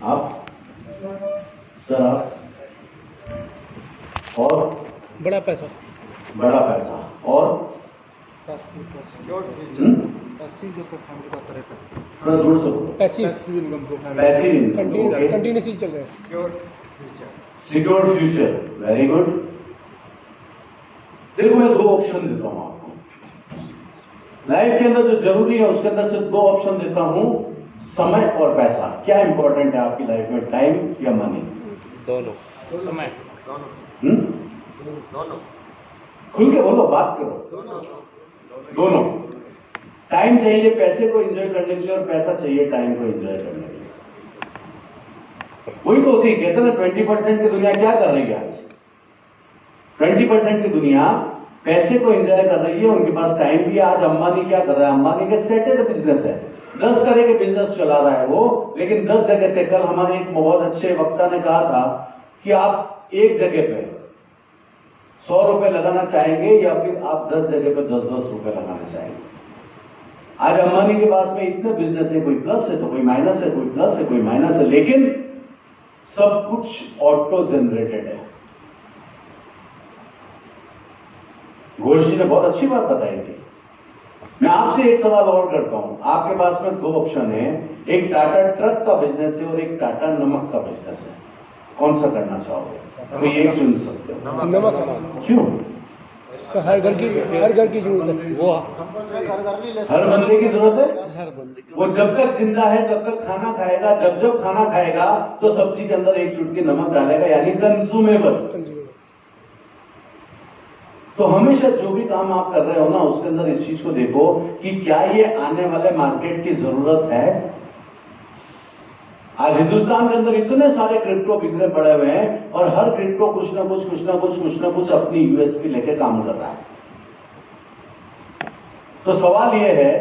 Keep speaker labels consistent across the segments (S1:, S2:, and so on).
S1: आप सर आप और
S2: बड़ा पैसा
S1: और थोड़ा जोर से बोलो।
S2: पैसिव इनकम जो
S1: पैसिव इनकम, ओके।
S2: कंटिन्यूसली चल रहा है।
S1: Secure future, very good. देखो मैं 2 ऑप्शन देता हूं आपको लाइफ के अंदर, जो जरूरी है उसके अंदर से 2 ऑप्शन देता हूं, समय और पैसा। क्या इंपॉर्टेंट है आपकी लाइफ में, टाइम या मनी?
S3: दोनों। समय।
S1: दोनों। खुल के बोलो, बात करो। दोनों। टाइम चाहिए पैसे को एंजॉय करने के लिए और पैसा चाहिए टाइम को एंजॉय करने के लिए। वही तो होती है, कहते हैं ना 20% की दुनिया क्या कर रही है आज? 20% की दुनिया पैसे को एंजॉय कर रही है, उनके पास टाइम भी है। आज अंबानी क्या कर रहा है? अंबानी का सेटेड बिजनेस है, 10 तरह के बिजनेस चला रहा है वो, लेकिन 10 जगह से। कल हमारे एक बहुत अच्छे वक्ता ने कहा था कि आप एक जगह पे 100 रुपए लगाना चाहेंगे या फिर आप 10 जगह पे 10-10 रुपए लगाना चाहेंगे। आज अंबानी के पास में इतने बिजनेस है, कोई प्लस है तो कोई माइनस है, कोई प्लस है कोई माइनस है, लेकिन सब कुछ ऑटो जनरेटेड है। घोष जी ने बहुत अच्छी बात बताई थी। मैं आपसे एक सवाल और करता हूं, आपके पास में 2 ऑप्शन है, एक टाटा ट्रक का बिजनेस है और एक टाटा नमक का बिजनेस है। कौन सा करना चाहोगे? तो एक चुन सकते हो।
S2: नमक।
S1: क्यों?
S2: हर घर की जरूरत है वो।
S1: हर बंदे की जरूरत है।
S3: हर बंदे की।
S1: वो जब तक जिंदा है तब तक खाना खाएगा, जब खाना खाएगा तो सब्जी के अंदर एक चुटकी नमक डालेगा, यानी कंज्यूमेबल। तो हमेशा जो भी काम आप कर रहे हो ना, उसके अंदर इस चीज को देखो कि क्या ये आने वाले मार्केट की जरूरत है। आज हिंदुस्तान के अंदर इतने सारे क्रिप्टो बिखरे पड़े हुए हैं और हर क्रिप्टो कुछ ना कुछ अपनी यूएसपी लेके काम कर रहा है। तो सवाल यह है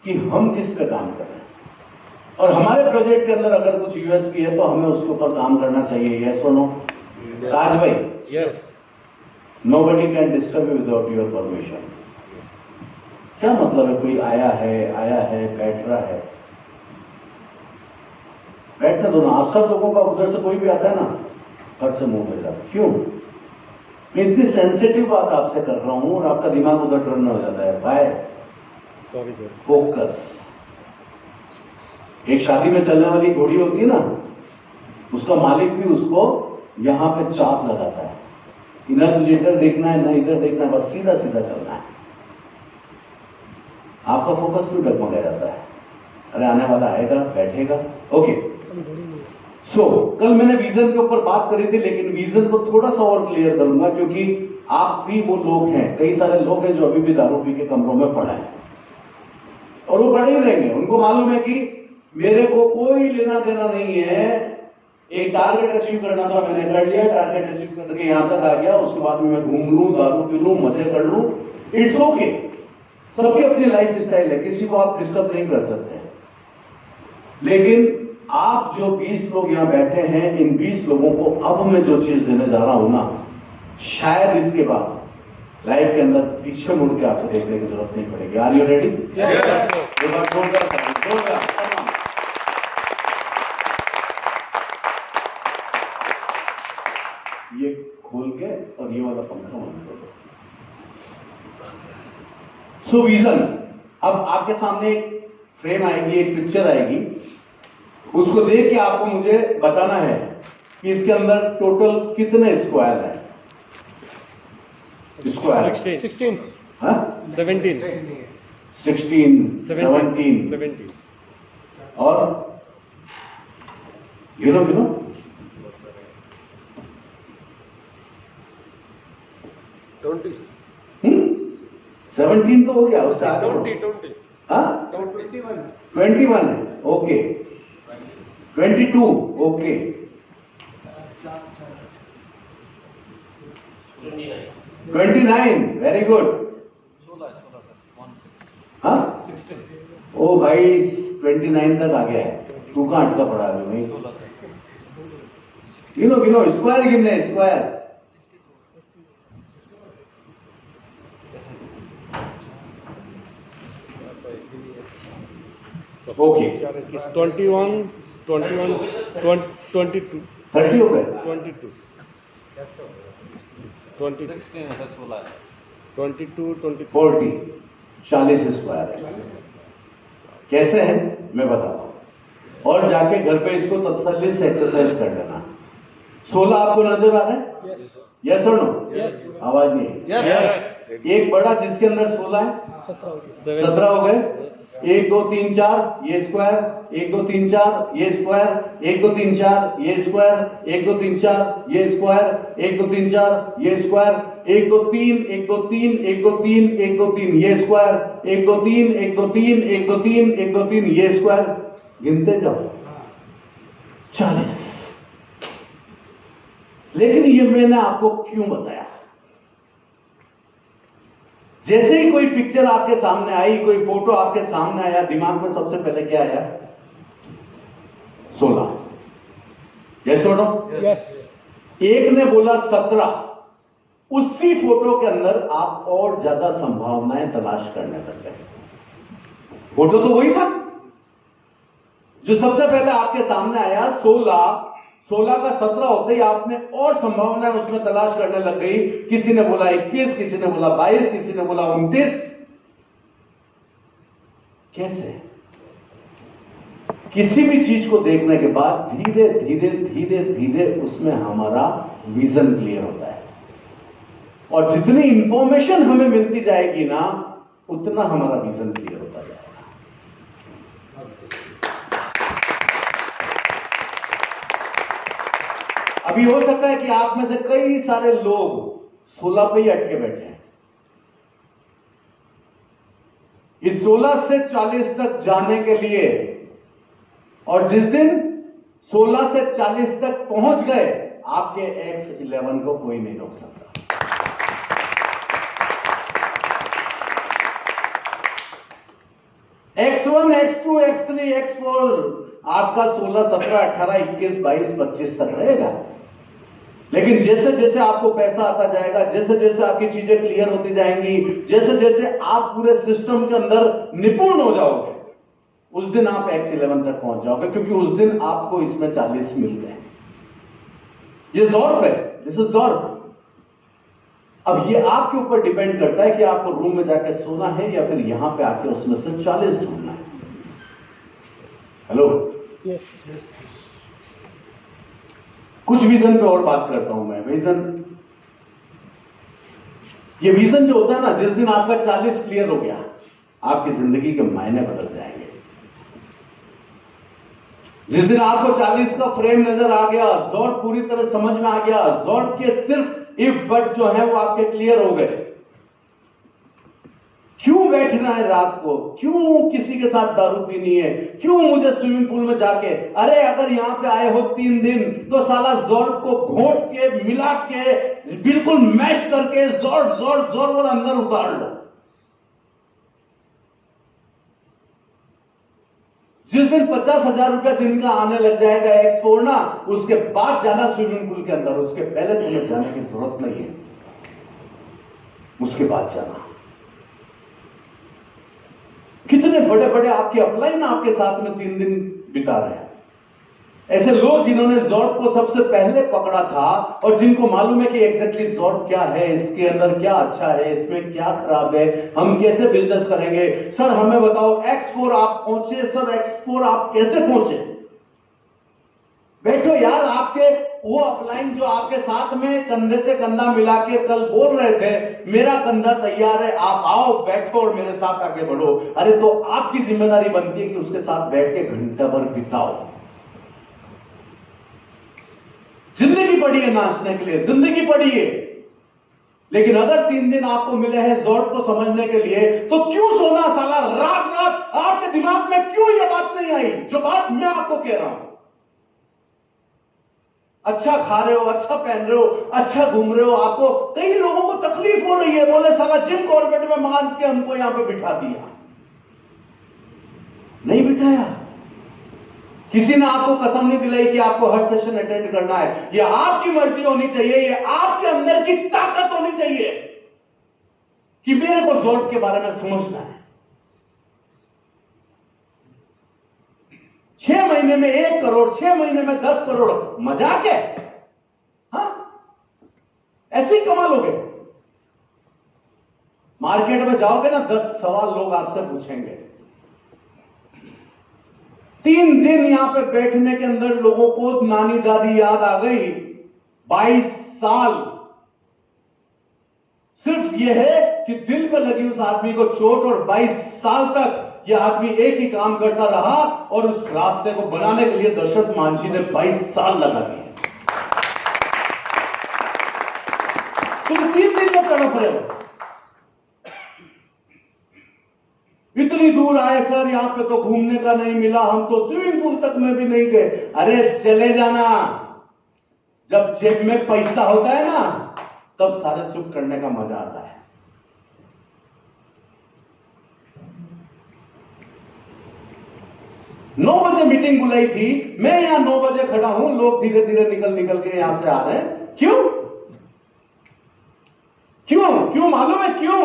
S1: कि हम किस पे काम कर रहे हैं, और हमारे प्रोजेक्ट के अंदर अगर कुछ यूएसपी है तो हमें उसके ऊपर काम करना चाहिए। यस और नो? राज भाई?
S3: Yes.
S1: Nobody can disturb you without your permission. क्या मतलब है? कोई आया है बैठ रहा है, बैठने दो ना। आप सब लोगों का उधर से कोई भी आता है ना, फट से मुंह मिल जाता। क्यों? मैं इतनी सेंसिटिव बात आपसे कर रहा हूं और आपका दिमाग उधर टर्न हो जाता है। भाई
S3: सॉरी।
S1: फोकस। एक शादी में चलने वाली घोड़ी होती है ना, उसका मालिक भी उसको यहां पे चाप लगाता है कि ना तुझे इधर देखना है ना इधर देखना है, बस सीधा सीधा चलना है। आपका फोकस क्यों डगमगा जाता है? अरे आने वाला आएगा, बैठेगा। ओके। सो कल मैंने विजन के ऊपर बात करी थी, लेकिन विजन को थोड़ा सा और क्लियर करूंगा, क्योंकि आप भी वो लोग हैं, कई सारे लोग हैं जो अभी भी दारू पी के कमरों में पड़े हैं और वो पड़े ही रहेंगे। उनको मालूम है कि मेरे को कोई लेना देना नहीं है, एक टारगेट अचीव करना था, मैंने कर लिया, टारगेट अचीव करके यहां तक आ गया, उसके बाद में मैं घूम लूं, दारू पी लूं, मजे कर लूं, इट्स ओके। सबकी अपनी लाइफ स्टाइल है, किसी को आप डिस्टर्ब नहीं कर सकते। लेकिन आप जो 20 लोग यहां बैठे हैं, इन 20 लोगों को अब मैं जो चीज देने जा रहा हूं ना, शायद इसके बाद लाइफ के अंदर पीछे मुड़ के आपको देखने की जरूरत नहीं पड़ेगी। Are you ready? ये खोल के और ये वाला पंखा बंद कर दो। सो विजन, अब आपके सामने एक फ्रेम आएगी, एक पिक्चर आएगी, उसको देख के आपको मुझे बताना है कि इसके अंदर टोटल कितने स्क्वायर है। स्क्वायर
S2: 16
S1: हाँ
S3: 17
S1: 16 17 और गिनो 17 तो हो गया, उससे आगे
S3: 20
S1: हाँ 21 है, ओके 22 ओके 29 वेरी गुड। हाँ ओ भाई 29 तक आ गया है, तू कहाँ अटका पड़ा है भाई? गिनो स्क्वायर गिनने, स्क्वायर ओके
S3: 21 21, 22,
S1: 30 हो गए,
S3: 22, 20, 22, 24.
S1: 40, 40 स्क्वायर है। कैसे है मैं बताता हूं, और जाके घर पे इसको तसल्ली से एक्सरसाइज कर लेना। 16 आपको नजर आ रहा है?
S2: यस
S1: यस और नो?
S2: यस
S1: आवाज नहीं है।
S3: Yes.
S1: एक बड़ा जिसके अंदर 16 है, 17 हो गए। 1 2 3 4 ये स्क्वायर, 1 2 3 4 ये स्क्वायर, 1 2 3 4 ये स्क्वायर, 1 2 3 4 ये स्क्वायर, 1 2 3 4 ये स्क्वायर, 1 2 3 1 2 3 1 2 3 1 2 3 ये स्क्वायर, 1 2 3 1 2 3 1 2 3 1 2 3 ये स्क्वायर। गिनते जाओ 40। लेकिन ये मैंने आपको क्यों बताया? जैसे ही कोई पिक्चर आपके सामने आई, कोई फोटो आपके सामने आया, दिमाग में सबसे पहले क्या आया? 16। यस और नो?
S2: यस
S1: एक ने बोला 17, उसी फोटो के अंदर आप और ज्यादा संभावनाएं तलाश करने लग गए। फोटो तो वही था जो सबसे पहले आपके सामने आया। 16 का 17 होते ही आपने और संभावनाएं उसमें तलाश करने लग गई। किसी ने बोला 21, किसी ने बोला 22, किसी ने बोला 29। कैसे? किसी भी चीज को देखने के बाद धीरे धीरे धीरे धीरे उसमें हमारा विजन क्लियर होता है, और जितनी इंफॉर्मेशन हमें मिलती जाएगी ना, उतना हमारा विजन क्लियर होता जाएगा। अभी हो सकता है कि आप में से कई सारे लोग 16 पे ही अटके बैठे हैं। इस 16 से 40 तक जाने के लिए, और जिस दिन 16 से 40 तक पहुंच गए, आपके X11 को कोई नहीं रोक सकता। X1, X2, X3, X4 आपका 16, 17, 18, 21, 22, 25 तक रहेगा। लेकिन जैसे जैसे आपको पैसा आता जाएगा, जैसे जैसे आपकी चीजें क्लियर होती जाएंगी, जैसे जैसे आप पूरे सिस्टम के अंदर निपुण हो जाओगे, उस दिन आप X11 तक पहुंच जाओगे, क्योंकि उस दिन आपको इसमें 40 मिल गए। ये ज़ॉर्फ है, दिस इज ज़ॉर्फ। अब ये आपके ऊपर डिपेंड करता है कि आपको रूम में जाके सोना है या फिर यहां पे आके उसमें से 40 ढूंढना है। हेलो,
S2: यस
S1: कुछ विजन पे और बात करता हूं मैं। विजन, ये विजन जो होता है ना, जिस दिन आपका 40 क्लियर हो गया, आपकी जिंदगी के मायने बदल जाएंगे। जिस दिन आपको 40 का फ्रेम नजर आ गया, ज़ॉर्फ पूरी तरह समझ में आ गया, ज़ॉर्फ के सिर्फ इफ बट जो है वो आपके क्लियर हो गए। क्यों बैठना है रात को? क्यों किसी के साथ दारू पीनी है? क्यों मुझे स्विमिंग पूल में जाके, अरे अगर यहां पे आए हो 3 दिन तो साला ज़ॉर्फ को घोट के, मिला के, बिल्कुल मैश करके ज़ॉर्फ ज़ॉर्फ ज़ॉर्फ और अंदर उतार लो। जिस दिन 50,000 रुपया दिन का आने लग जाएगा X4 ना, उसके बाद जाना स्विमिंग पूल के अंदर, उसके पहले तुम्हें जाने की जरूरत नहीं है। उसके बाद जाना। कितने बड़े बड़े आपके अपलाइन आपके साथ में 3 दिन बिता रहे हैं। ऐसे लोग जिन्होंने ज़ॉर्फ को सबसे पहले पकड़ा था, और जिनको मालूम है कि एग्जैक्टली ज़ॉर्फ क्या है, इसके अंदर क्या अच्छा है, इसमें क्या खराब है, हम कैसे बिजनेस करेंगे। सर हमें बताओ, X4 आप पहुंचे, सर X4 आप कैसे पहुंचे? बैठो यार, आपके वो अपलाइन जो आपके साथ में कंधे से कंधा मिला के कल बोल रहे थे मेरा कंधा तैयार है, आप आओ बैठो और मेरे साथ आगे बढ़ो। अरे तो आपकी जिम्मेदारी बनती है कि उसके साथ बैठ के घंटा भर बिताओ। जिंदगी पड़ी है नाचने के लिए, जिंदगी पड़ी है। लेकिन अगर 3 दिन आपको मिले हैं ज़ॉर्फ को समझने के लिए, तो क्यों सोना साला रात रात? आपके दिमाग में क्यों यह बात नहीं आई जो बात मैं आपको कह रहा हूं? अच्छा खा रहे हो, अच्छा पहन रहे हो, अच्छा घूम रहे हो, आपको कई लोगों को तकलीफ हो रही है, बोले साला जिम कॉर्बेट में मान के हमको यहां पे बिठा दिया। नहीं बिठाया। किसी ने आपको कसम नहीं दिलाई कि आपको हर सेशन अटेंड करना है। यह आपकी मर्जी होनी चाहिए, यह आपके अंदर की ताकत होनी चाहिए कि मेरे को ज़ॉर्फ के बारे में समझना है। 6 महीने महीने में 1 करोड़, 6 महीने में 10 करोड़, मजाक है? हाँ, ऐसे ही कमा लोगे। मार्केट में जाओगे ना, 10 सवाल लोग आपसे पूछेंगे। 3 दिन यहां पे बैठने के अंदर लोगों को नानी दादी याद आ गई। 22 साल सिर्फ यह है कि दिल पे लगी उस आदमी को चोट, और 22 साल तक यह आदमी एक ही काम करता रहा, और उस रास्ते को बनाने के लिए दशरथ मांझी ने 22 साल लगा दिए। तुम 3 दिन में तड़प रहे हो। इतनी दूर आए सर, यहां पे तो घूमने का नहीं मिला, हम तो स्विमिंग पूल तक में भी नहीं गए। अरे चले जाना, जब जेब में पैसा होता है ना, तब सारे सुख करने का मजा आता है। नौ बजे मीटिंग बुलाई थी, मैं यहां 9 बजे खड़ा हूं, लोग धीरे धीरे निकल के यहां से आ रहे हैं। क्यों क्यों क्यों मालूम है क्यों?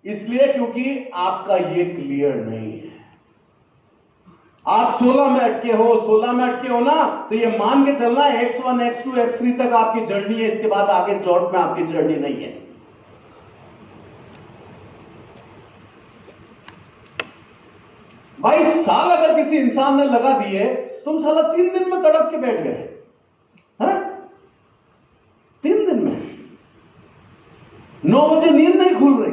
S1: इसलिए क्योंकि आपका ये क्लियर नहीं है। आप 16 में अटके हो, 16 में अटके हो ना, तो ये मान के चलना X1, X2, X3 तक आपकी जर्नी है, इसके बाद आगे जॉब में आपकी जर्नी नहीं है। भाई साल अगर किसी इंसान ने लगा दिए, तुम साला 3 दिन में तड़प के बैठ गए हैं? 3 दिन में 9 बजे नींद नहीं खुल रही,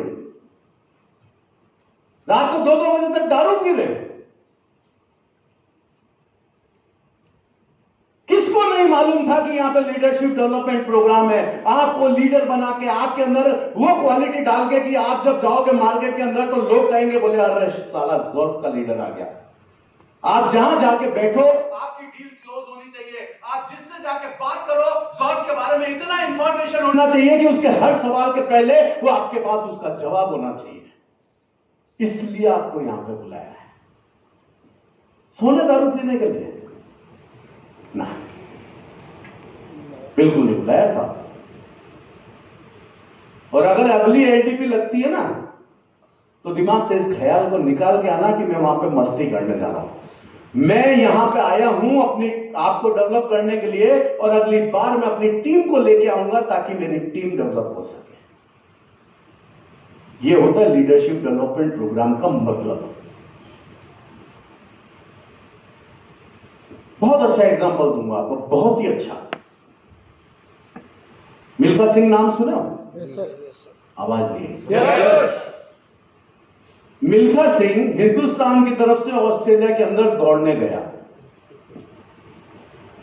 S1: रात को 2-2 बजे तक दारू पी रहे। किसको नहीं मालूम था कि यहां पे लीडरशिप डेवलपमेंट प्रोग्राम है? आपको लीडर बना के, आपके अंदर वो क्वालिटी डाल के कि आप जब जाओगे मार्केट के अंदर तो लोग कहेंगे, बोले अरे साला जॉर्ब का लीडर आ गया। आप जहां जाके बैठो, आपकी डील क्लोज होनी चाहिए। आप जिससे जाके बात करो, जॉर्ब के बारे में इतना इंफॉर्मेशन होना चाहिए कि उसके हर सवाल के पहले वो आपके पास उसका जवाब होना चाहिए। इसलिए आपको यहां पे बुलाया है, सोने दारू पीने के लिए ना, बिल्कुल नहीं बुलाया था। और अगर अगली एलडीपी लगती है ना, तो दिमाग से इस ख्याल को निकाल के आना कि मैं वहां पे मस्ती करने जा रहा हूं। मैं यहां पे आया हूं अपनी आपको डेवलप करने के लिए, और अगली बार मैं अपनी टीम को लेके आऊंगा ताकि मेरी टीम डेवलप हो सके। यह होता है लीडरशिप डेवलपमेंट प्रोग्राम का मतलब। बहुत अच्छा एग्जांपल दूंगा आपको, बहुत ही अच्छा। मिल्खा सिंह नाम सुना? आवाज दिए। मिल्खा सिंह हिंदुस्तान की तरफ से ऑस्ट्रेलिया के अंदर दौड़ने गया,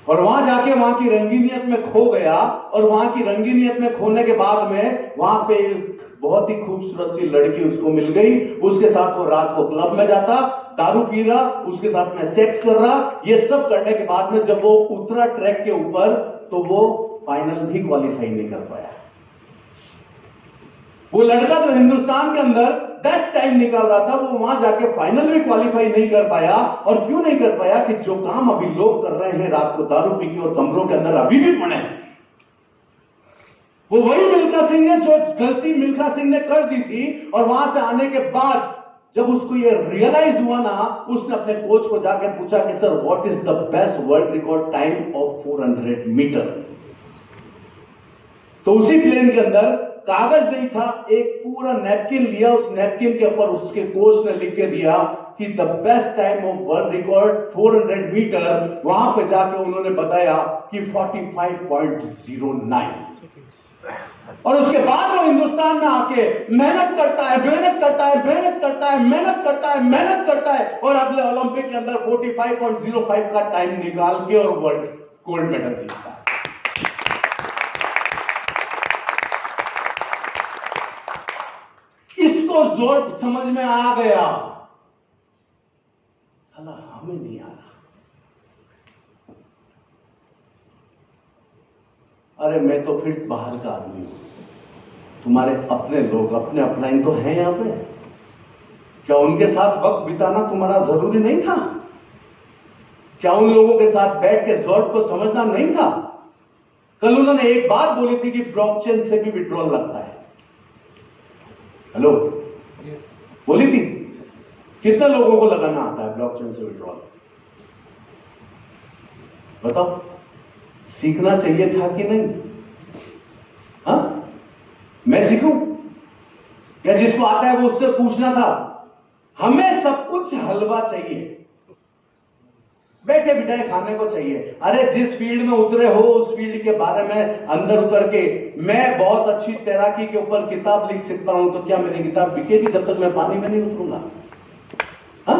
S1: और वहां जाके वहां की रंगीनियत में खो गया, और वहां की रंगीनियत में खोने के बाद में वहां पे बहुत ही खूबसूरत सी लड़की उसको मिल गई। उसके साथ वो रात को क्लब में जाता, दारू पी रहा, उसके साथ में सेक्स कर रहा। ये सब करने के बाद में जब वो उतरा ट्रैक के ऊपर, तो वो फाइनल भी क्वालिफाई नहीं कर पाया। वो लड़का जो हिंदुस्तान के अंदर बेस्ट टाइम निकाल रहा था, वो वहां जाके फाइनल में क्वालिफाई नहीं कर पाया। और क्यों नहीं कर पाया? कि जो काम अभी लोग कर रहे हैं रात को दारू पी के और कमरों के अंदर अभी भी पड़े हैं, वो वही मिल्खा सिंह है जो गलती मिल्खा सिंह ने कर दी थी। और वहां से आने के बाद जब उसको ये रियलाइज हुआ ना, उसने अपने कोच को जाकर पूछा कि sir what is the best world record time of 400 metre. तो उसी प्लेन के अंदर कागज नहीं था, एक पूरा नैपकिन लिया, उस नैपकिन के ऊपर उसके कोच ने लिख के दिया कि the best time of world record 400 metre. वहां पे जाके उन्होंने बताया कि 45.09। और उसके बाद वो हिंदुस्तान में आके मेहनत करता है, मेहनत करता है, मेहनत करता है, मेहनत करता है, मेहनत करता है, और अगले ओलंपिक के अंदर 45.05 का टाइम निकाल के और वर्ल्ड गोल्ड मेडल जीतता है। इसको जोर समझ में आ गया, साला हमें नहीं आ रहा। अरे मैं तो फिर बाहर का आदमी हूं, तुम्हारे अपने लोग, अपने अपलाइन तो हैं यहां पे। क्या उनके साथ वक्त बिताना तुम्हारा जरूरी नहीं था? क्या उन लोगों के साथ बैठ के जॉर्ब को समझना नहीं था? कल उन्होंने एक बात बोली थी कि ब्लॉकचेन से भी विड्रॉल लगता है। हेलो, बोली थी। कितने लोगों को लगाना आता है ब्लॉकचेन से विड्रॉल? बताओ, सीखना चाहिए था कि नहीं? हाँ, मैं सीखूं या जिसको आता है वो उससे पूछना था? हमें सब कुछ हलवा चाहिए, बैठे बिठाए खाने को चाहिए। अरे जिस फील्ड में उतरे हो उस फील्ड के बारे में अंदर उतर के, मैं बहुत अच्छी तैराकी के ऊपर किताब लिख सकता हूं, तो क्या मेरी किताब बिकेगी जब तक मैं पानी में नहीं उतरूंगा? हाँ,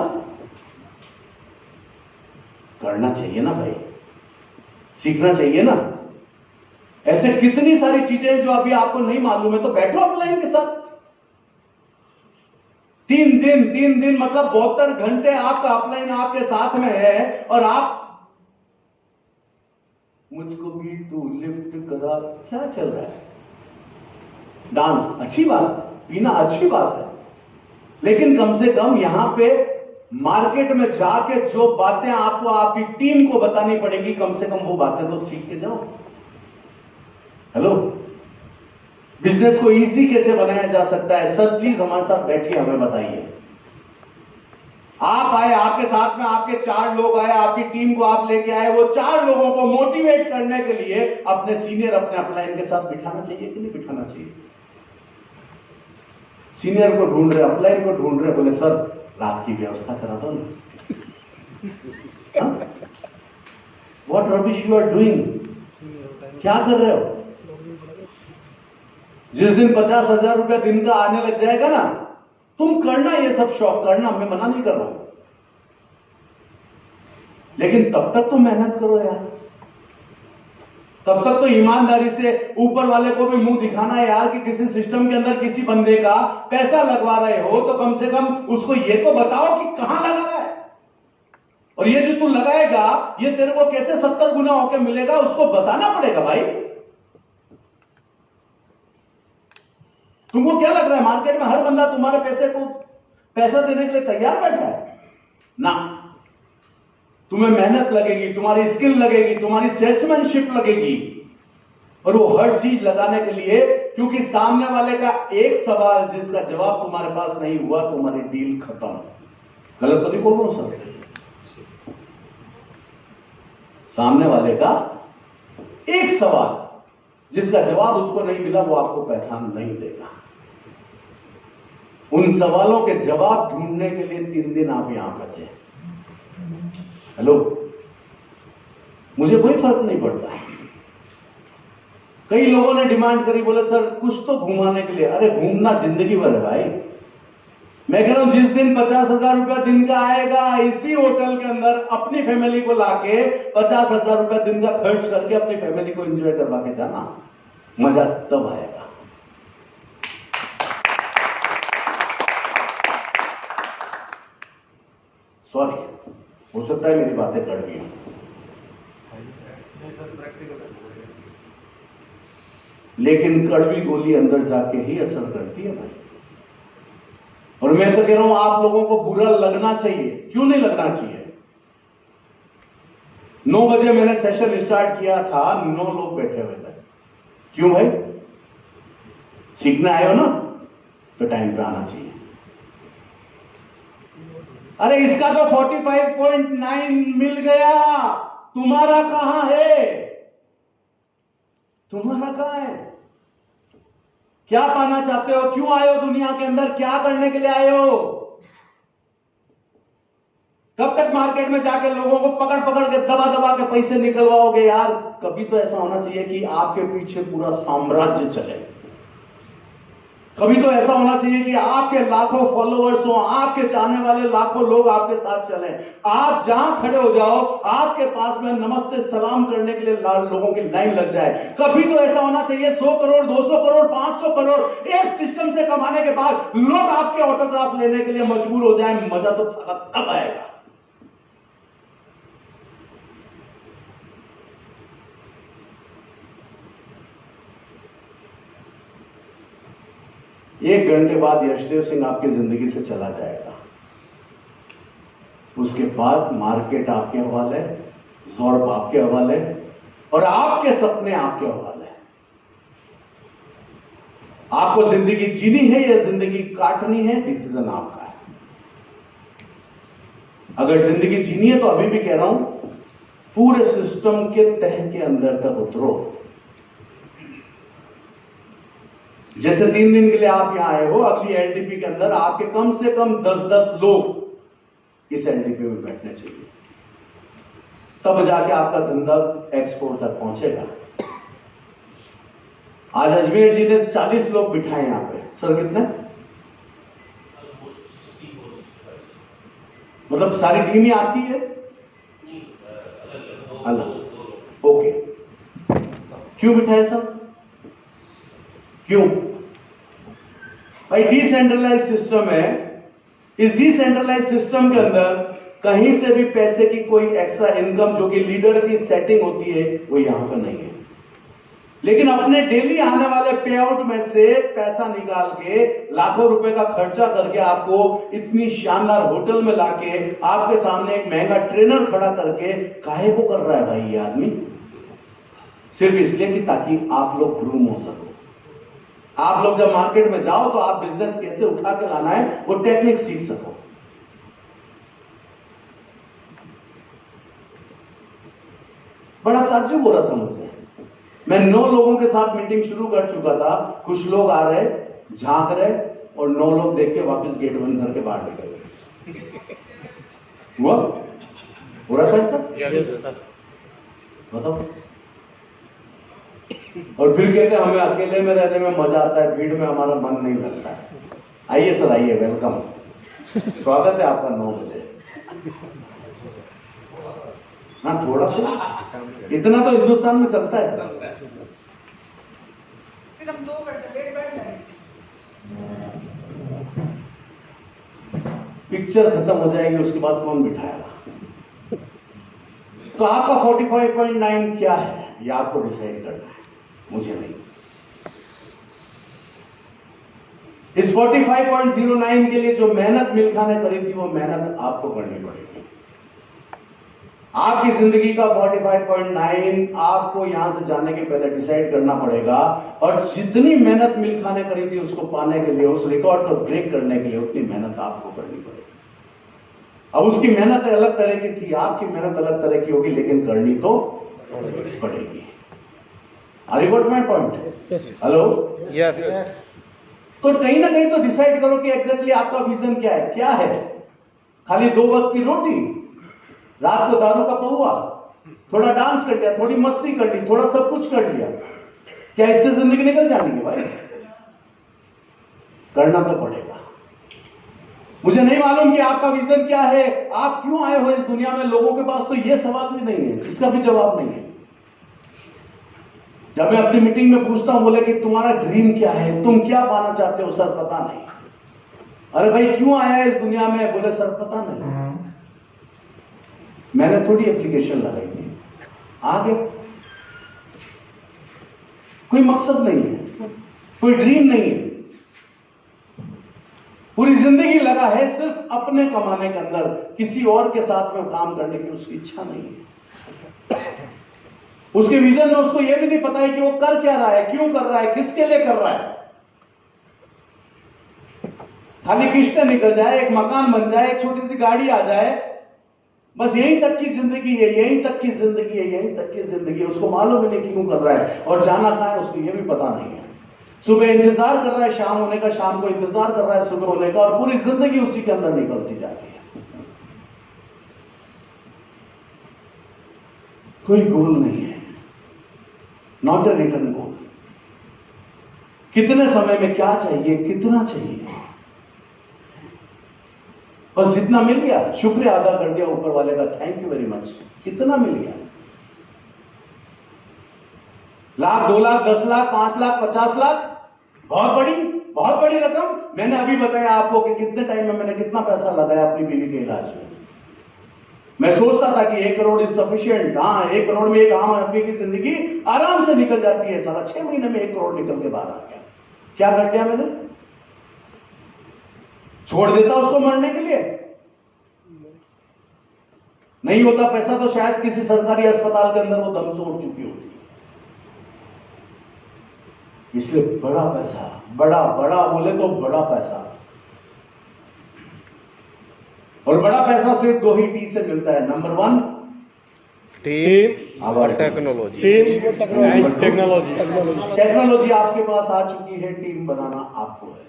S1: करना चाहिए ना भाई, सीखना चाहिए ना। ऐसे कितनी सारी चीजें हैं जो अभी आपको नहीं मालूम है, तो बैठो अपलाइन के साथ। 3 दिन मतलब 72 घंटे आपका अपलाइन आपके साथ में है, और आप मुझको भी तू लिफ्ट करा, क्या चल रहा है? डांस अच्छी बात, पीना अच्छी बात है, लेकिन कम से कम यहां पे मार्केट में जाके जो बातें आपको आपकी टीम को बतानी पड़ेगी, कम से कम वो बातें तो सीख के जाओ। हेलो, बिजनेस को इजी कैसे बनाया जा सकता है? सर प्लीज हमारे साथ बैठिए, हमें बताइए। आप आए, आपके साथ में आपके 4 लोग आए, आपकी टीम को आप लेके आए, वो 4 लोगों को मोटिवेट करने के लिए अपने सीनियर, अपने अपलाइन के साथ बिठाना चाहिए कि नहीं बिठाना चाहिए? सीनियर को ढूंढ रहे, अपलाइन को ढूंढ रहे, बोले सर रात की व्यवस्था करा दो ना। What rubbish you are doing? क्या कर रहे हो? जिस दिन 50,000 रुपया दिन का आने लग जाएगा ना, तुम करना ये सब शौक करना, मैं मना नहीं कर रहा हूं, लेकिन तब तक तो मेहनत करो यार, तब तक तो ईमानदारी से ऊपर वाले को भी मुंह दिखाना है यार, कि किसी सिस्टम के अंदर किसी बंदे का पैसा लगवा रहे हो तो कम से कम उसको ये तो बताओ कि कहां लगा रहा है, और ये जो तू लगाएगा ये तेरे को कैसे 70 गुना होकर मिलेगा, उसको बताना पड़ेगा भाई। तुमको क्या लग रहा है मार्केट में हर बंदा तुम्हारे पैसा देने के लिए तैयार बैठा है? ना, तुम्हें मेहनत लगेगी, तुम्हारी स्किल लगेगी, तुम्हारी सेल्समैनशिप लगेगी, और वो हर चीज लगाने के लिए, क्योंकि सामने वाले का एक सवाल जिसका जवाब तुम्हारे पास नहीं हुआ, तुम्हारी डील खत्म। गलत तो नहीं बोल रहा हूं सर? सामने वाले का एक सवाल जिसका जवाब उसको नहीं मिला, वो आपको पहचान नहीं देगा। उन सवालों के जवाब ढूंढने के लिए 3 दिन आप यहां पर थे। हेलो, मुझे कोई फर्क नहीं पड़ता। कई लोगों ने डिमांड करी, बोले सर कुछ तो घुमाने के लिए। अरे घूमना जिंदगी भर है भाई। मैं कह रहा हूं जिस दिन 50,000 रुपया दिन का आएगा, इसी होटल के अंदर अपनी फैमिली को लाके 50,000 रुपया दिन का खर्च करके अपनी फैमिली को एंजॉय करवा के जाना, मजा तब आएगा। सॉरी, हो सकता है मेरी बातें कड़वी हों, लेकिन कड़वी गोली अंदर जाके ही असर करती है भाई। और मैं तो कह रहा हूं आप लोगों को बुरा लगना चाहिए। क्यों नहीं लगना चाहिए? 9 बजे मैंने सेशन स्टार्ट किया था, 9 लोग बैठे हुए थे। क्यों भाई? सीखने आए हो ना, तो टाइम पे आना चाहिए। अरे इसका तो 45.9 मिल गया, तुम्हारा कहां है? तुम्हारा कहां है? क्या पाना चाहते हो? क्यों आए हो दुनिया के अंदर? क्या करने के लिए आए हो? कब तक मार्केट में जाके लोगों को पकड़ पकड़ के दबा दबा के पैसे निकलवाओगे यार? कभी तो ऐसा होना चाहिए कि आपके पीछे पूरा साम्राज्य चले। कभी तो ऐसा होना चाहिए कि आपके लाखों फॉलोअर्स हो, आपके चाहने वाले लाखों लोग आपके साथ चले। आप जहां खड़े हो जाओ, आपके पास में नमस्ते सलाम करने के लिए लोगों की लाइन लग जाए। कभी तो ऐसा होना चाहिए 100 करोड़, 200 करोड़, 500 करोड़ एक सिस्टम से कमाने के बाद लोग आपके ऑटोग्राफ लेने के लिए मजबूर हो जाए। मजा तो सारा तब आएगा। एक घंटे बाद यशदेव सिंह आपकी जिंदगी से चला जाएगा। उसके बाद मार्केट आपके हवाले, ज़ोर्ब आपके हवाले, और आपके सपने आपके हवाले। आपको जिंदगी जीनी है या जिंदगी काटनी है, डिसीजन आपका है। अगर जिंदगी जीनी है तो अभी भी कह रहा हूं पूरे सिस्टम के तह के अंदर तक उतरो। जैसे 3 दिन के लिए आप यहां आए हो, अगली एलडीपी के अंदर आपके कम से कम 10-10 लोग इस एलडीपी में बैठने चाहिए, तब जाके आपका धंधा एक्सपोर्ट तक पहुंचेगा। आज अजमेर जी ने 40 लोग बिठाए यहां पे। सर कितने? मतलब सारी टीम ही आपकी है? अलग। ओके। क्यों बिठाए सर? क्यों? भाई डिसेंट्रलाइज सिस्टम है। इस डिसेंट्रलाइज सिस्टम के अंदर कहीं से भी पैसे की कोई एक्स्ट्रा इनकम जो कि लीडर की सेटिंग होती है वो यहां पर नहीं है। लेकिन अपने डेली आने वाले पे आउट में से पैसा निकाल के लाखों रुपए का खर्चा करके आपको इतनी शानदार होटल में लाके आपके सामने एक महंगा ट्रेनर खड़ा करके काहे को कर रहा है भाई ये आदमी? सिर्फ इसलिए कि ताकि आप लोग ग्रूम हो सको। आप लोग जब मार्केट में जाओ तो आप बिजनेस कैसे उठा के लाना है वो टेक्निक सीख सको। बड़ा ताज्जुब हो रहा था मुझे। मैं 9 लोगों के साथ मीटिंग शुरू कर चुका था। कुछ लोग आ रहे, झांक रहे, और 9 लोग देख के वापस गेट बंद करके बाहर निकल गए। हुआ? हो रहा था ऐसा? बताओ। और फिर कहते हैं हमें अकेले में रहने में मजा आता है, भीड़ में हमारा मन नहीं लगता है। आइए सर, आइए, वेलकम, स्वागत है आपका 9 बजे। हाँ, थोड़ा सा इतना तो हिंदुस्तान में चलता है सर।
S4: फिर हम 2 घंटे लेट बैठ जाएंगे।
S1: पिक्चर खत्म हो जाएगी, उसके बाद कौन बिठाएगा? तो आपका 45.9 क्या है ये आपको डिसाइड करना है, मुझे नहीं। इस 45.09 के लिए जो मेहनत मिल्खा ने करी थी वो मेहनत आपको करनी पड़ेगी। आपकी जिंदगी का 45.9 आपको यहां से जाने के पहले डिसाइड करना पड़ेगा, और जितनी मेहनत मिल्खा ने करी थी उसको पाने के लिए, उस रिकॉर्ड को ब्रेक करने के लिए उतनी मेहनत आपको करनी पड़ेगी। अब उसकी मेहनत अलग तरह की थी, आपकी मेहनत अलग तरह की होगी, लेकिन करनी तो पड़ेगी। Are you got my point? Hello,
S3: yes.
S1: तो कहीं ना कहीं तो डिसाइड करो कि एग्जैक्टली आपका विजन क्या है। क्या है? खाली 2 वक्त की रोटी, रात को दारू का पहुआ, थोड़ा डांस कर लिया, थोड़ी मस्ती कर ली, थोड़ा सब कुछ कर लिया, क्या इससे जिंदगी निकल जानी है भाई? करना तो पड़ेगा। मुझे नहीं मालूम कि आपका विजन क्या है, आप क्यों आए हो इस दुनिया में। लोगों के पास तो यह सवाल भी नहीं है, इसका भी जवाब नहीं है। जब मैं अपनी मीटिंग में पूछता हूं, बोले कि तुम्हारा ड्रीम क्या है, तुम क्या पाना चाहते हो? सर पता नहीं। अरे भाई क्यों आया है इस दुनिया में? बोले सर पता नहीं। मैंने थोड़ी एप्लीकेशन लगाई थी, आ गया। कोई मकसद नहीं है, कोई ड्रीम नहीं है। पूरी जिंदगी लगा है सिर्फ अपने कमाने के अंदर, किसी और के साथ में काम करने की उसकी इच्छा नहीं है। उसके विजन में उसको यह भी नहीं पता है कि वो कर क्या रहा है, क्यों कर रहा है, किसके लिए कर रहा है। खाली किस्तें निकल जाए, एक मकान बन जाए, एक छोटी सी गाड़ी आ जाए, बस यहीं तक की जिंदगी है, यहीं तक की जिंदगी है, यहीं तक की जिंदगी है। उसको मालूम ही नहीं क्यों कर रहा है, और जाना कहां है उसको यह भी पता नहीं है। सुबह इंतजार कर रहा है शाम होने का, शाम को इंतजार कर रहा है सुबह होने का, और पूरी जिंदगी उसी के अंदर निकलती जाती है। कोई गोल नहीं है, नॉट ए रिटर्न गोल। कितने समय में क्या चाहिए, कितना चाहिए, बस जितना मिल गया शुक्रिया अदा कर दिया ऊपर वाले का, थैंक यू वेरी मच। कितना मिल गया? लाख, 2 लाख, 10 लाख, 5 लाख, 50 लाख, बहुत बड़ी रकम। मैंने अभी बताया आपको कि कितने टाइम में मैंने कितना पैसा लगाया अपनी बीवी के इलाज में। मैं सोचता था कि 1 करोड़ इज सफिशिएंट। हाँ, 1 करोड़ में एक आम आदमी की जिंदगी आराम से निकल जाती है। साला 6 महीने में 1 करोड़ निकल के बाहर आ गया। क्या कर दिया मैंने? छोड़ देता उसको मरने के लिए। नहीं होता पैसा तो शायद किसी सरकारी अस्पताल के अंदर वो दम तोड़ चुकी होती। इसलिए बड़ा पैसा, बड़ा बोले तो बड़ा पैसा, और बड़ा पैसा सिर्फ 2 ही टी से मिलता है। नंबर 1
S3: टीम
S1: आवाज
S3: technology
S2: team
S3: and
S2: technology
S3: technology
S1: technology आपके पास आ चुकी है, टीम बनाना आपको है।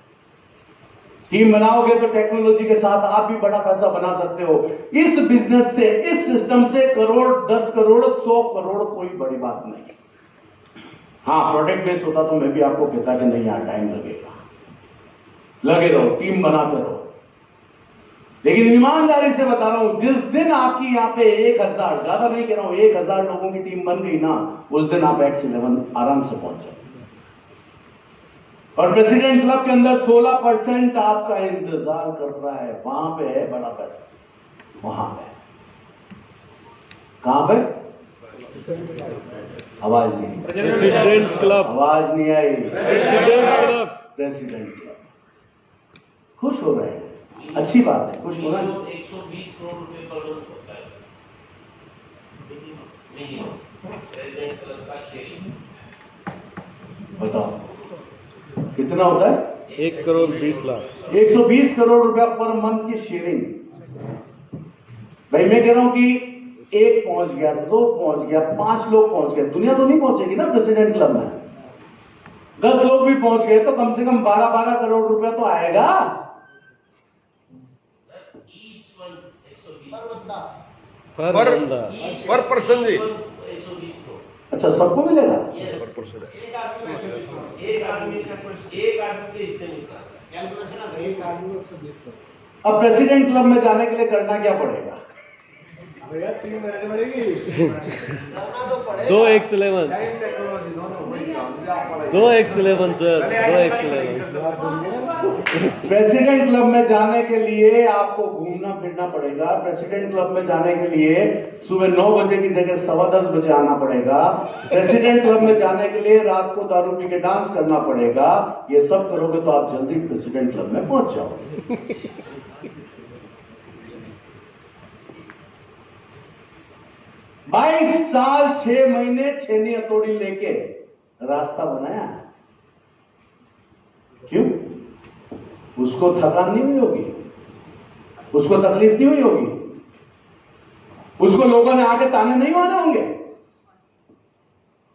S1: टीम बनाओगे तो टेक्नोलॉजी के साथ आप भी बड़ा पैसा बना सकते हो। इस बिजनेस से, इस सिस्टम से करोड़, 10 करोड़, 100 करोड़ कोई बड़ी बात नहीं। हाँ, प्रोडक्ट बेस्ड होता तो मैं भी आपको कहता कि नहीं यार टाइम लगेगा, लगे रहो, टीम बनाते रहो। लेकिन ईमानदारी से बता रहा हूं, जिस दिन आपकी यहां पे 1000, ज्यादा नहीं कह रहा हूं, 1000 लोगों की टीम बन गई ना, उस दिन आप X11 आराम से पहुंच जाओ। और प्रेसिडेंट क्लब के अंदर 16% आपका इंतजार कर रहा है, वहां पे है बड़ा पैसा, वहां पे। कहां पे? आवाज नहीं,
S3: प्रेसिडेंट क्लब
S1: आवाज नहीं आई।
S3: प्रेसिडेंट क्लब
S1: प्रेसिडेंट क्लब खुश हो रहे हैं, अच्छी बात है, खुश होना चाहिए।
S5: 120 करोड़ रुपए का लोन होता है मिनिमम प्रेसिडेंट क्लब का शेयरिंग।
S1: बताओ कितना होता है?
S3: 1 करोड़ 20 लाख
S1: 120 करोड़ रुपया पर मंथ की शेयरिंग। भाई मैं कह रहा हूं कि 1 पहुंच गया, 2 पहुंच गया, 5 लोग पहुंच गए, दुनिया तो नहीं पहुंचेगी ना प्रेसिडेंट क्लब में। 10 लोग भी पहुंच गए तो कम से कम 12-12 करोड़ रुपया तो आएगा।
S5: ईच वन 120
S3: पर बंदा
S5: पर पर्सन जी 120 करोड़।
S1: अच्छा, सबको मिलेगा?
S3: पर पर्सन
S5: एक आदमी के हिस्से मिलता है।
S1: अब प्रेसिडेंट क्लब में जाने के लिए करना क्या पड़ेगा?
S2: भैया टीम बनानी पड़ेगी।
S3: 2x11 2x11 sir 2x11
S1: president club में जाने के लिए आपको घूमना फिरना पड़ेगा। प्रेसिडेंट क्लब में जाने के लिए सुबह 9 बजे की जगह 10:15 बजे आना पड़ेगा। प्रेसिडेंट क्लब में जाने के लिए रात को दारू पी के डांस करना पड़ेगा। ये सब करोगे तो आप जल्दी प्रेसिडेंट क्लब में पहुंच जाओगे। 22 साल 6 महीने छेनी हथौड़ी लेके रास्ता बनाया। क्यों? उसको थकान नहीं हुई होगी, उसको तकलीफ नहीं हुई होगी, उसको लोगों ने आके ताने नहीं मारे होंगे।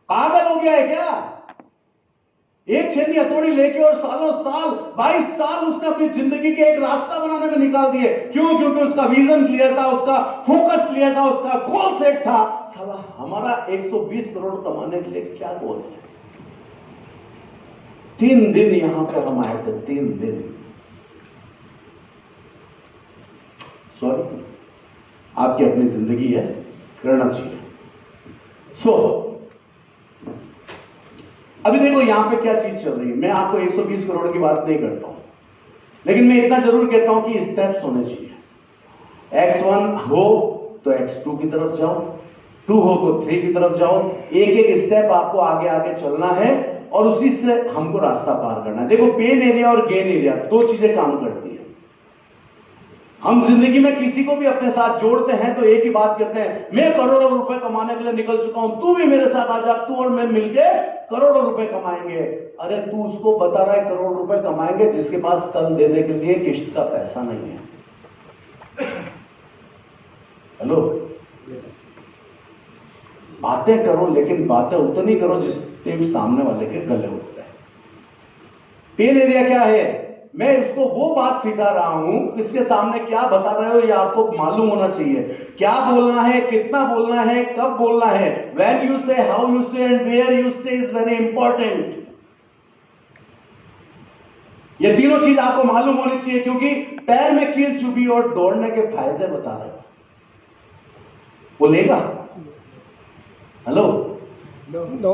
S1: पागल हो गया है क्या? एक छेनी हथौड़ी लेके और सालों साल 22 साल उसने अपनी जिंदगी के एक रास्ता बनाने में निकाल दिए। क्यों? क्योंकि उसका विजन क्लियर था, उसका फोकस क्लियर था, उसका गोल सेट था। साला हमारा 120 करोड़ कमाने के लिए क्या गोल है? 3 दिन यहां पर हम आए थे, 3 दिन। सॉरी, आपकी अपनी जिंदगी है, करना चाहिए। अभी देखो यहां पे क्या चीज चल रही है। मैं आपको 120 करोड़ की बात नहीं करता हूं, लेकिन मैं इतना जरूर कहता हूं कि स्टेप्स होने चाहिए। X1 हो तो X2 की तरफ जाओ, 2 हो तो 3 की तरफ जाओ। एक एक स्टेप आपको आगे आगे चलना है और उसी से हमको रास्ता पार करना है। देखो, पेन एरिया और गेन एरिया 2 चीजें काम करती है। हम जिंदगी में किसी को भी अपने साथ जोड़ते हैं तो एक ही बात कहते हैं, मैं करोड़ों रुपए कमाने के लिए निकल चुका हूं, तू भी मेरे साथ आ जा, तू और मैं मिलके करोड़ों रुपए कमाएंगे। अरे तू उसको बता रहा है करोड़ रुपए कमाएंगे जिसके पास कल देने के लिए किश्त का पैसा नहीं है। हेलो, बातें करो लेकिन बातें उतनी करो जिससे सामने वाले के गले उतरे। पेन एरिया क्या है? मैं उसको वो बात सिखा रहा हूं, इसके सामने क्या बता रहे हो ये आपको मालूम होना चाहिए। क्या बोलना है, कितना बोलना है, कब बोलना है। व्हेन यू से, हाउ यू से एंड वेयर यू से इज वेरी इंपॉर्टेंट। ये तीनों चीज आपको मालूम होनी चाहिए, क्योंकि पैर में कील चुभी और दौड़ने के फायदे बता रहे हो। वो लेगा? हेलो,
S2: नो,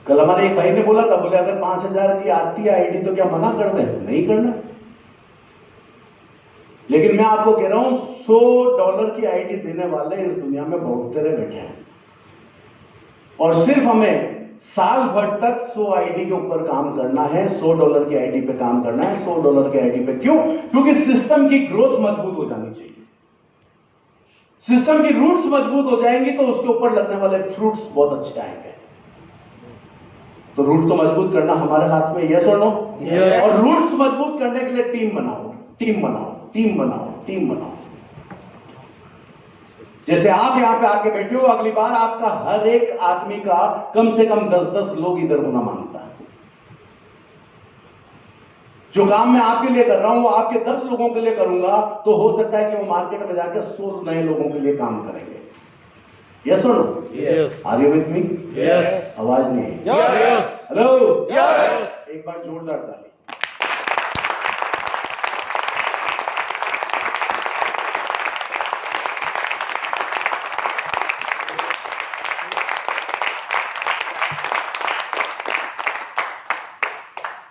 S1: कल हमारे एक भाई ने बोला था, बोले अगर 5000 की आती है आईडी तो क्या मना कर दें? नहीं करना। लेकिन मैं आपको कह रहा हूं $100 की आईडी देने वाले इस दुनिया में बहुत तेरे बैठे हैं, और सिर्फ हमें साल भर तक 100 आईडी के ऊपर काम करना है, $100 की आईडी पे काम करना है, $100 की आईडी पे। क्यों? क्योंकि सिस्टम की ग्रोथ मजबूत हो जानी चाहिए। सिस्टम की रूट्स मजबूत हो जाएंगी तो उसके ऊपर लगने वाले फ्रूट्स बहुत अच्छे आएंगे। तो रूट तो मजबूत करना हमारे हाथ में, यस और नो? और रूट्स मजबूत करने के लिए टीम बनाओ, टीम बनाओ, टीम बनाओ, टीम बनाओ। जैसे आप यहां पे आके बैठे हो, अगली बार आपका हर एक आदमी का कम से कम 10-10 लोग इधर होना मांगता है। जो काम मैं आपके लिए कर रहा हूं वो आपके 10 लोगों के लिए करूंगा, तो हो सकता है कि वो मार्केट में जाकर 100 नए लोगों के लिए काम करेंगे। यस और no?
S3: Yes.
S1: Are you with me?
S3: Yes.
S1: आवाज नहीं है।
S3: Yes.
S1: Hello,
S3: Yes.
S1: एक बार जोरदार ताली।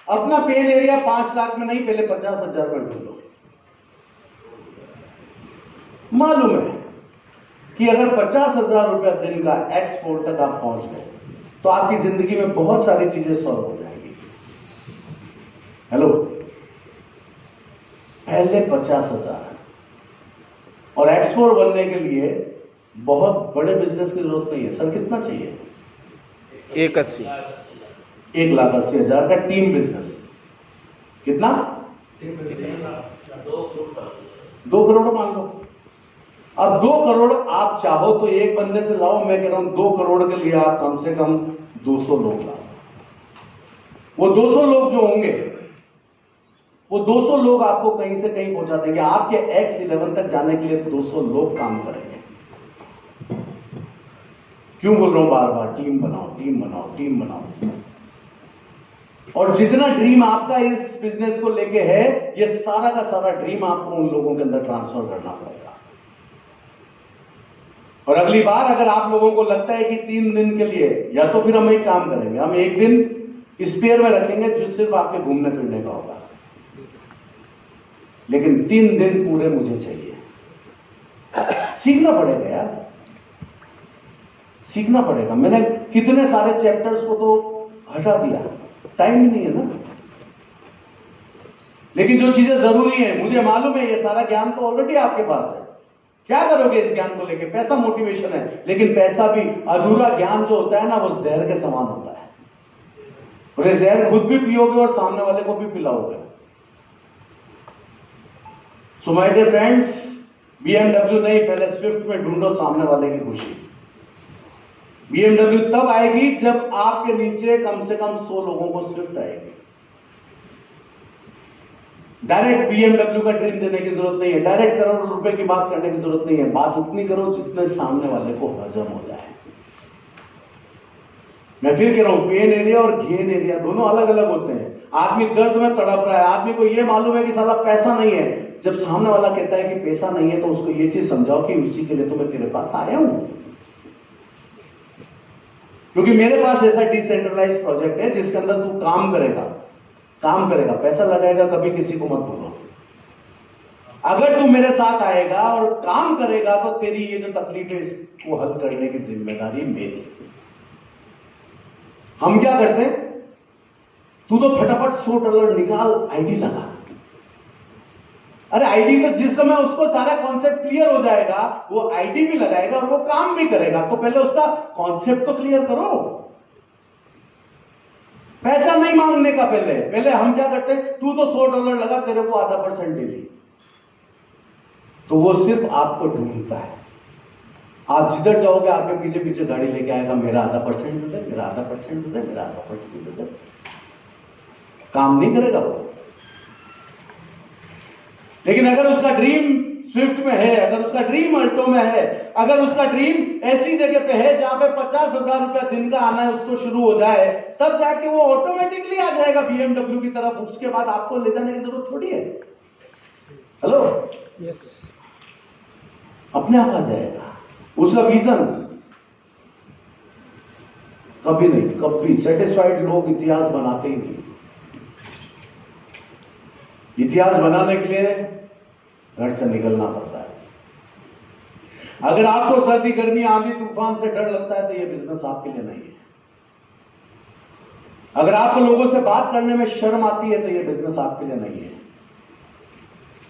S1: अपना पेन एरिया 5 लाख में नहीं, पहले 50,000 में ढूंढो। मालूम है कि अगर 50,000 रुपया दिन का एक्सपोर्ट तक आप पहुंच गए तो आपकी जिंदगी में बहुत सारी चीजें सॉल्व हो जाएंगी। हेलो, पहले 50,000 और एक्सपोर्ट बनने के लिए बहुत बड़े बिजनेस की जरूरत नहीं है। सर कितना चाहिए?
S3: 180.
S1: 1,80,000 का टीम बिजनेस। कितना? 2 करोड़ मान लो। अब 2 करोड़ आप चाहो तो एक बंदे से लाओ, मैं कह रहा हूं 2 करोड़ के लिए आप कम से कम 200 लोग लाओ। वो 200 लोग जो होंगे, वो 200 लोग आपको कहीं से कहीं पहुंचा देंगे। आपके X11 तक जाने के लिए 200 लोग काम करेंगे। क्यों बोल रहा हूं बार बार? टीम बनाओ, टीम बनाओ, टीम बनाओ। और जितना ड्रीम आपका इस बिजनेस को लेके है, ये सारा का सारा ड्रीम आपको उन लोगों के अंदर ट्रांसफर करना पड़ेगा। और अगली बार अगर आप लोगों को लगता है कि 3 दिन के लिए, या तो फिर हम एक काम करेंगे, हम एक दिन स्पेयर में रखेंगे जो सिर्फ आपके घूमने फिरने का होगा, लेकिन 3 दिन पूरे मुझे चाहिए। सीखना पड़ेगा यार, सीखना पड़ेगा। मैंने कितने सारे चैप्टर्स को तो हटा दिया, टाइम ही नहीं है ना। लेकिन जो चीजें जरूरी है, मुझे मालूम है ये सारा ज्ञान तो ऑलरेडी आपके पास है। क्या करोगे इस ज्ञान को लेके? पैसा मोटिवेशन है, लेकिन पैसा भी, अधूरा ज्ञान जो होता है ना, वो जहर के समान होता है। और ये जहर खुद भी पियोगे और सामने वाले को भी पिलाओगे। So my dear friends, BMW नहीं, पहले स्विफ्ट में ढूंढो सामने वाले की खुशी। BMW तब आएगी जब आपके नीचे कम से कम 100 लोगों को स्विफ्ट आएगी। डायरेक्ट BMW का ड्रीम देने की जरूरत नहीं है, डायरेक्ट करोड़ रुपए की बात करने की जरूरत नहीं है। बात उतनी करो जितने सामने वाले को हजम हो जाए। मैं फिर कह रहा हूं, पेन एरिया और गेन एरिया दोनों अलग अलग होते हैं। आदमी दर्द में तड़प रहा है, आदमी को यह मालूम है कि साला पैसा नहीं है। जब सामने वाला कहता है कि पैसा नहीं है, तो उसको यह चीज समझाओ कि उसी के लिए तो मैं तेरे पास आया हूं, क्योंकि मेरे पास ऐसा डिसेंट्रलाइज प्रोजेक्ट है जिसके अंदर तू काम करेगा, काम करेगा, पैसा लगाएगा, कभी किसी को मत बोलो। अगर तू मेरे साथ आएगा और काम करेगा तो तेरी ये जो तकलीफ है इसको हल करने की जिम्मेदारी मेरी। हम क्या करते हैं, तू तो फटाफट $100 निकाल, आईडी लगा। अरे आईडी तो जिस समय उसको सारा कॉन्सेप्ट क्लियर हो जाएगा, वो आईडी भी लगाएगा और वो काम भी करेगा। तो पहले उसका कॉन्सेप्ट तो क्लियर करो। पैसा नहीं मांगने का पहले हम क्या करते हैं, तू तो $100 लगा, तेरे को आधा % दे ली। तो वो सिर्फ आपको ढूंढता है। आप जिधर जाओगे आपके पीछे पीछे गाड़ी लेके आएगा, मेरा आधा % दे दे, मेरा आधा % दे दे, मेरा आधा % दे दे। काम नहीं करेगा वो। लेकिन अगर उसका ड्रीम स्विफ्ट में है, अगर उसका ड्रीम अल्टो में है, अगर उसका ड्रीम ऐसी जगह पे है जहां पे 50,000 रुपया दिन का आना है उसको शुरू हो जाए, तब जाके वो ऑटोमेटिकली आ जाएगा BMW की तरफ। उसके बाद आपको ले जाने की जरूरत थोड़ी है। हेलो,
S2: यस,
S1: अपने आप आ जाएगा। उसका विजन कभी नहीं, कभी सेटिस्फाइड लोग इतिहास बनाते ही नहीं। इतिहास बनाने के लिए घर से निकलना पड़ता है। अगर आपको सर्दी गर्मी आंधी तूफान से डर लगता है तो यह बिजनेस आपके लिए नहीं है। अगर आपको लोगों से बात करने में शर्म आती है तो यह बिजनेस आपके लिए नहीं है।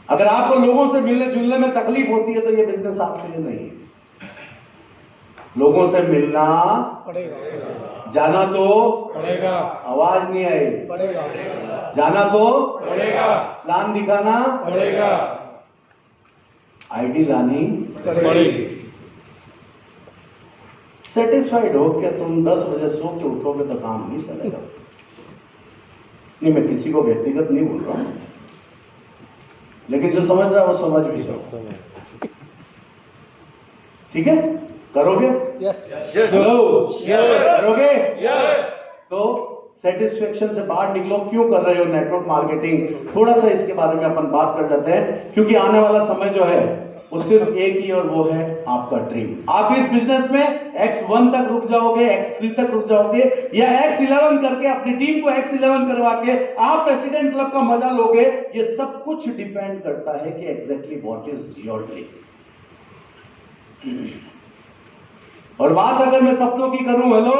S1: अगर आपको लोगों से मिलने जुलने में तकलीफ होती है तो यह बिजनेस आपके लिए नहीं है। लोगों से मिलना
S2: पड़ेगा,
S1: जाना तो
S3: पड़ेगा,
S1: आवाज नहीं आई,
S2: पड़ेगा,
S1: जाना तो
S3: पड़ेगा,
S1: प्लान दिखाना
S3: पड़ेगा,
S1: आईडी लानी
S3: पड़ेगी।
S1: सेटिस्फाइड हो कि तुम 10 बजे सो के उठोगे तो काम नहीं चलेगा। नहीं, मैं किसी को व्यक्तिगत नहीं बोल रहा हूं, लेकिन जो समझ रहा है वो समझ भी जाओ। ठीक है, करोगे?
S2: यस
S1: करोगे? तो सेटिस्फेक्शन से बाहर निकलो। क्यों कर रहे हो नेटवर्क मार्केटिंग? थोड़ा सा इसके बारे में अपन बात कर लेते हैं, क्योंकि आने वाला समय जो है वो सिर्फ एक ही, और वो है आपका ड्रीम। आप इस बिजनेस में X1 तक रुक जाओगे, X3 तक रुक जाओगे, या X11 करके अपनी टीम को X11 करवा के आप प्रेसिडेंट क्लब का मजा लोगे। ये सब कुछ डिपेंड करता है कि exactly what is your dream. और बात अगर मैं सपनों की करूं, हेलो